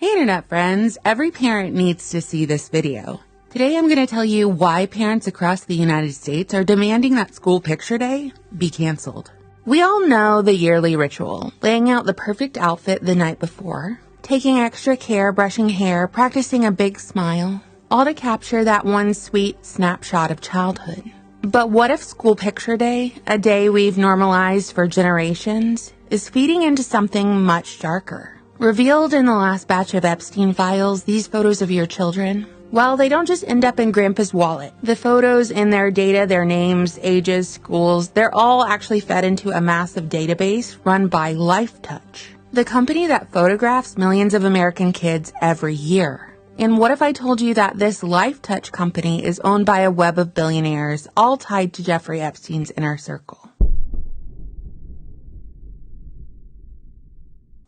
Hey Internet friends, every parent needs to see this video. Today I'm going to tell you why parents across the United States are demanding that school picture day be canceled. We all know the yearly ritual, laying out the perfect outfit the night before, taking extra care, brushing hair, practicing a big smile, all to capture that one sweet snapshot of childhood. But what if school picture day, a day we've normalized for generations, is feeding into something much darker? Revealed in the last batch of Epstein Files, these photos of your children, well, they don't just end up in Grandpa's wallet. The photos in their data, their names, ages, schools, they're all actually fed into a massive database run by LifeTouch, the company that photographs millions of American kids every year. And what if I told you that this LifeTouch company is owned by a web of billionaires, all tied to Jeffrey Epstein's inner circle?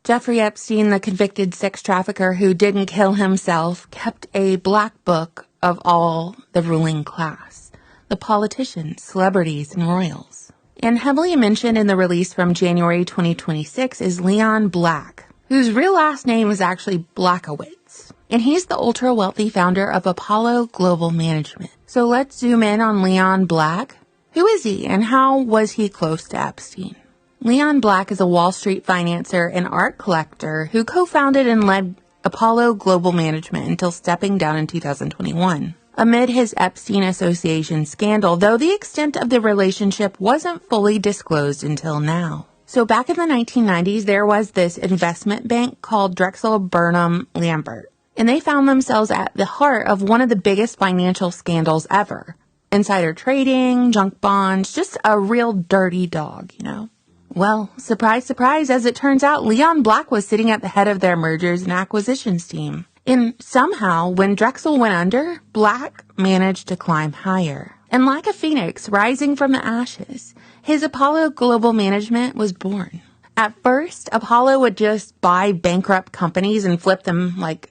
Jeffrey Epstein, the convicted sex trafficker who didn't kill himself, kept a black book of all the ruling class, the politicians, celebrities, and royals. And heavily mentioned in the release from January 2026 is Leon Black, whose real last name is actually Blackowitz. And he's the ultra-wealthy founder of Apollo Global Management. So let's zoom in on Leon Black. Who is he and how was he close to Epstein? Leon Black is a Wall Street financier and art collector who co-founded and led Apollo Global Management until stepping down in 2021. Amid his Epstein Association scandal, though the extent of the relationship wasn't fully disclosed until now. So back in the 1990s, there was this investment bank called Drexel Burnham Lambert, and they found themselves at the heart of one of the biggest financial scandals ever. Insider trading, junk bonds, just a real dirty dog, you know? Well, surprise, surprise, as it turns out, Leon Black was sitting at the head of their mergers and acquisitions team. And somehow, when Drexel went under, Black managed to climb higher. And like a phoenix rising from the ashes, his Apollo Global Management was born. At first, Apollo would just buy bankrupt companies and flip them like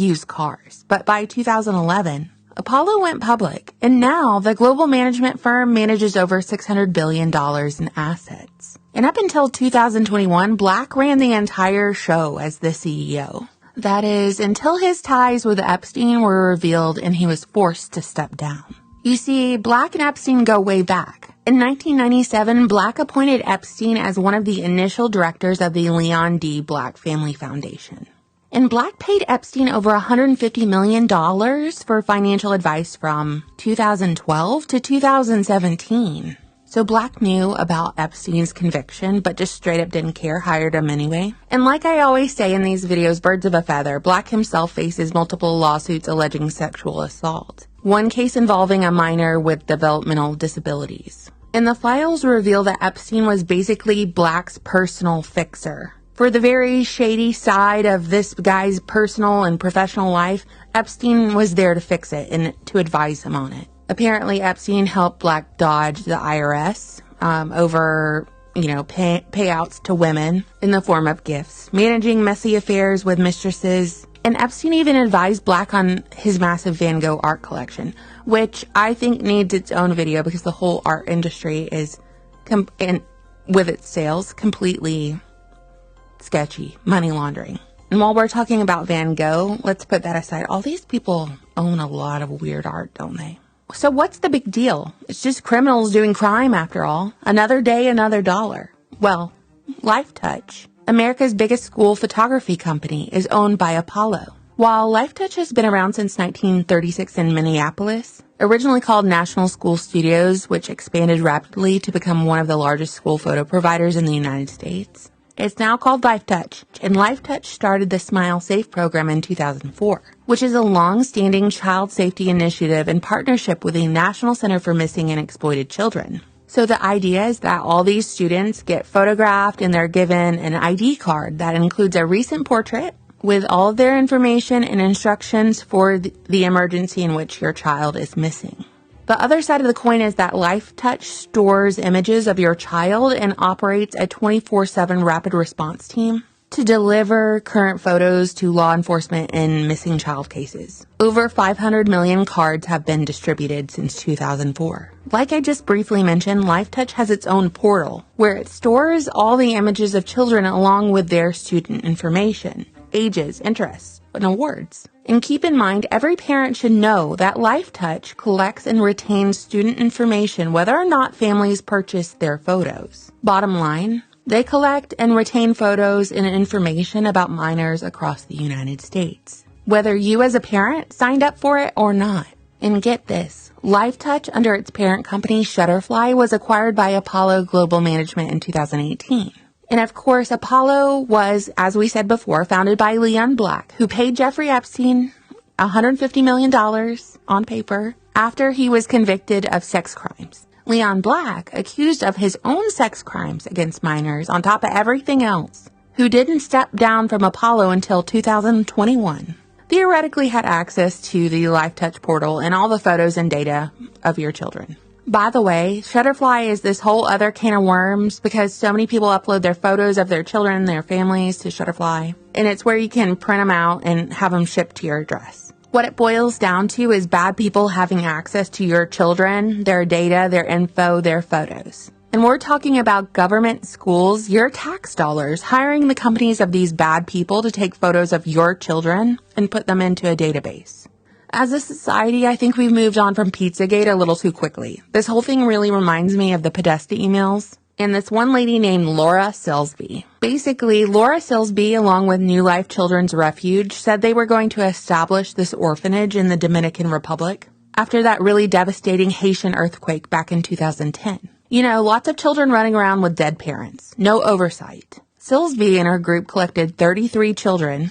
used cars. But by 2011, Apollo went public, and now the global management firm manages over $600 billion in assets. And up until 2021, Black ran the entire show as the CEO. That is, until his ties with Epstein were revealed and he was forced to step down. You see, Black and Epstein go way back. In 1997, Black appointed Epstein as one of the initial directors of the Leon D. Black Family Foundation. And Black paid Epstein over $150 million for financial advice from 2012 to 2017. So Black knew about Epstein's conviction, but just straight up didn't care, hired him anyway. And like I always say in these videos, birds of a feather, Black himself faces multiple lawsuits alleging sexual assault. One case involving a minor with developmental disabilities. And the files reveal that Epstein was basically Black's personal fixer. For the very shady side of this guy's personal and professional life, Epstein was there to fix it and to advise him on it. Apparently, Epstein helped Black dodge the IRS over, payouts to women in the form of gifts, managing messy affairs with mistresses. And Epstein even advised Black on his massive Van Gogh art collection, which I think needs its own video because the whole art industry is, with its sales, completely sketchy, money laundering. And while we're talking about Van Gogh, let's put that aside. All these people own a lot of weird art, don't they? So what's the big deal? It's just criminals doing crime after all. Another day, another dollar. Well, LifeTouch, America's biggest school photography company, is owned by Apollo. While LifeTouch has been around since 1936 in Minneapolis, originally called National School Studios, which expanded rapidly to become one of the largest school photo providers in the United States, it's now called LifeTouch, and LifeTouch started the Smile Safe program in 2004, which is a long-standing child safety initiative in partnership with the National Center for Missing and Exploited Children. So the idea is that all these students get photographed and they're given an ID card that includes a recent portrait with all of their information and instructions for the emergency in which your child is missing. The other side of the coin is that LifeTouch stores images of your child and operates a 24/7 rapid response team to deliver current photos to law enforcement in missing child cases. Over 500 million cards have been distributed since 2004. Like I just briefly mentioned, LifeTouch has its own portal where it stores all the images of children along with their student information. ages, interests, and awards. And keep in mind, every parent should know that LifeTouch collects and retains student information whether or not families purchase their photos. Bottom line, they collect and retain photos and information about minors across the United States, whether you as a parent signed up for it or not. And get this, LifeTouch, under its parent company Shutterfly, was acquired by Apollo Global Management in 2018. And of course, Apollo was, as we said before, founded by Leon Black, who paid Jeffrey Epstein $150 million on paper after he was convicted of sex crimes. Leon Black, accused of his own sex crimes against minors on top of everything else, who didn't step down from Apollo until 2021, theoretically had access to the LifeTouch portal and all the photos and data of your children. By the way, Shutterfly is this whole other can of worms because so many people upload their photos of their children, their families to Shutterfly, and it's where you can print them out and have them shipped to your address. What it boils down to is bad people having access to your children, their data, their info, their photos. And we're talking about government, schools, your tax dollars, hiring the companies of these bad people to take photos of your children and put them into a database. As a society, I think we've moved on from Pizzagate a little too quickly. This whole thing really reminds me of the Podesta emails and this one lady named Laura Silsby. Basically, Laura Silsby, along with New Life Children's Refuge, said they were going to establish this orphanage in the Dominican Republic after that really devastating Haitian earthquake back in 2010. You know, lots of children running around with dead parents. No oversight. Silsby and her group collected 33 children,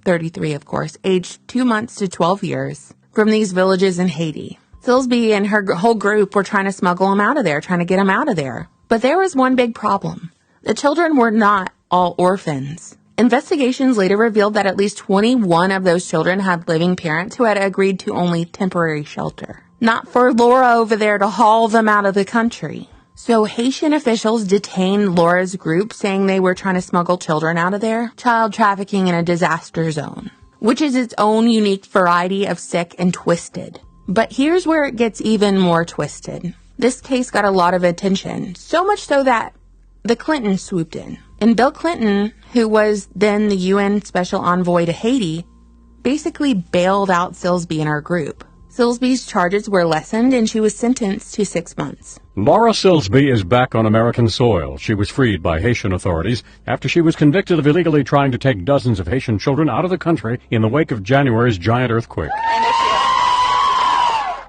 33 of course, aged 2 months to 12 years, from these villages in Haiti. Silsby and her whole group were trying to smuggle them out of there, trying to get them out of there. But there was one big problem. The children were not all orphans. Investigations later revealed that at least 21 of those children had living parents who had agreed to only temporary shelter. Not for Laura over there to haul them out of the country. So Haitian officials detained Laura's group, saying they were trying to smuggle children out of there, child trafficking in a disaster zone, which is its own unique variety of sick and twisted. But here's where it gets even more twisted. This case got a lot of attention, so much so that the Clintons swooped in. And Bill Clinton, who was then the UN Special Envoy to Haiti, basically bailed out Silsby and her group. Silsby's charges were lessened and she was sentenced to 6 months. Laura Silsby is back on American soil. She was freed by Haitian authorities after she was convicted of illegally trying to take dozens of Haitian children out of the country in the wake of January's giant earthquake.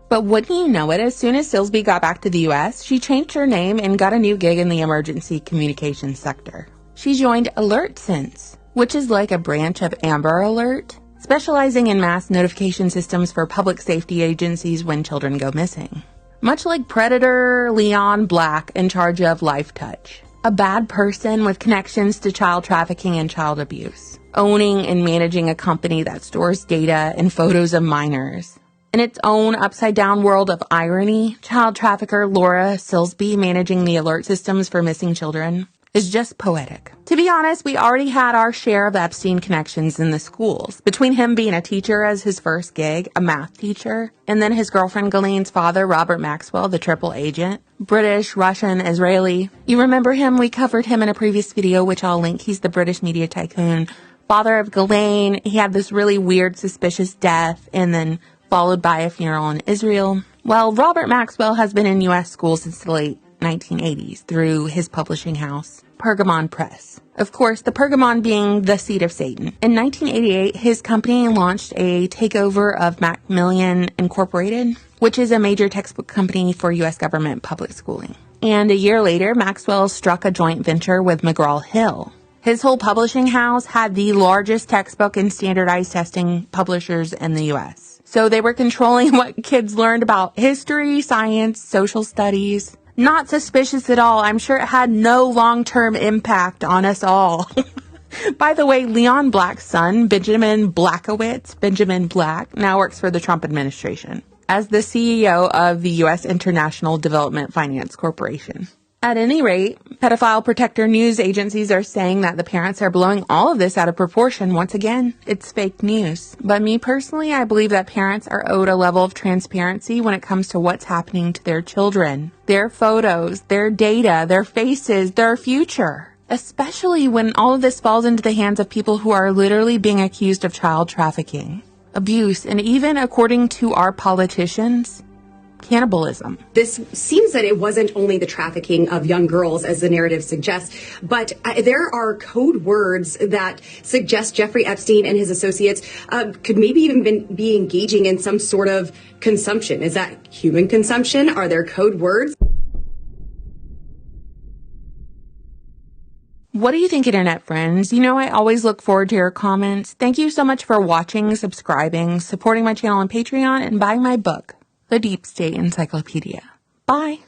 But wouldn't you know it, as soon as Silsby got back to the U.S., she changed her name and got a new gig in the emergency communications sector. She joined AlertSense, which is like a branch of Amber Alert, specializing in mass notification systems for public safety agencies when children go missing. Much like Predator Leon Black in charge of LifeTouch, a bad person with connections to child trafficking and child abuse, owning and managing a company that stores data and photos of minors. In its own upside-down world of irony, child trafficker Laura Silsby managing the alert systems for missing children is just poetic. To be honest, we already had our share of Epstein connections in the schools, between him being a teacher as his first gig, a math teacher, and then his girlfriend Ghislaine's father, Robert Maxwell, the triple agent, British, Russian, Israeli. You remember him? We covered him in a previous video, which I'll link. He's the British media tycoon, father of Ghislaine. He had this really weird, suspicious death, and then followed by a funeral in Israel. Well, Robert Maxwell has been in U.S. schools since the late 1980s through his publishing house, Pergamon Press. Of course, the Pergamon being the seat of Satan. In 1988, his company launched a takeover of Macmillan Incorporated, which is a major textbook company for U.S. government public schooling. And a year later, Maxwell struck a joint venture with McGraw-Hill. His whole publishing house had the largest textbook and standardized testing publishers in the U.S. So they were controlling what kids learned about history, science, social studies. Not suspicious at all. I'm sure it had no long-term impact on us all. By the way, Leon Black's son, Benjamin Black, now works for the Trump administration as the CEO of the U.S. International Development Finance Corporation. At any rate, pedophile protector news agencies are saying that the parents are blowing all of this out of proportion. Once again, it's fake news. But me personally, I believe that parents are owed a level of transparency when it comes to what's happening to their children, their photos, their data, their faces, their future. especially when all of this falls into the hands of people who are literally being accused of child trafficking, abuse, and even, according to our politicians, cannibalism. This seems that it wasn't only the trafficking of young girls, as the narrative suggests, but there are code words that suggest Jeffrey Epstein and his associates could maybe even be engaging in some sort of consumption. Is that human consumption? Are there code words? What do you think, Internet friends? You know I always look forward to your comments. Thank you so much for watching, subscribing, supporting my channel on Patreon, and buying my book, The Deep State Encyclopedia. Bye.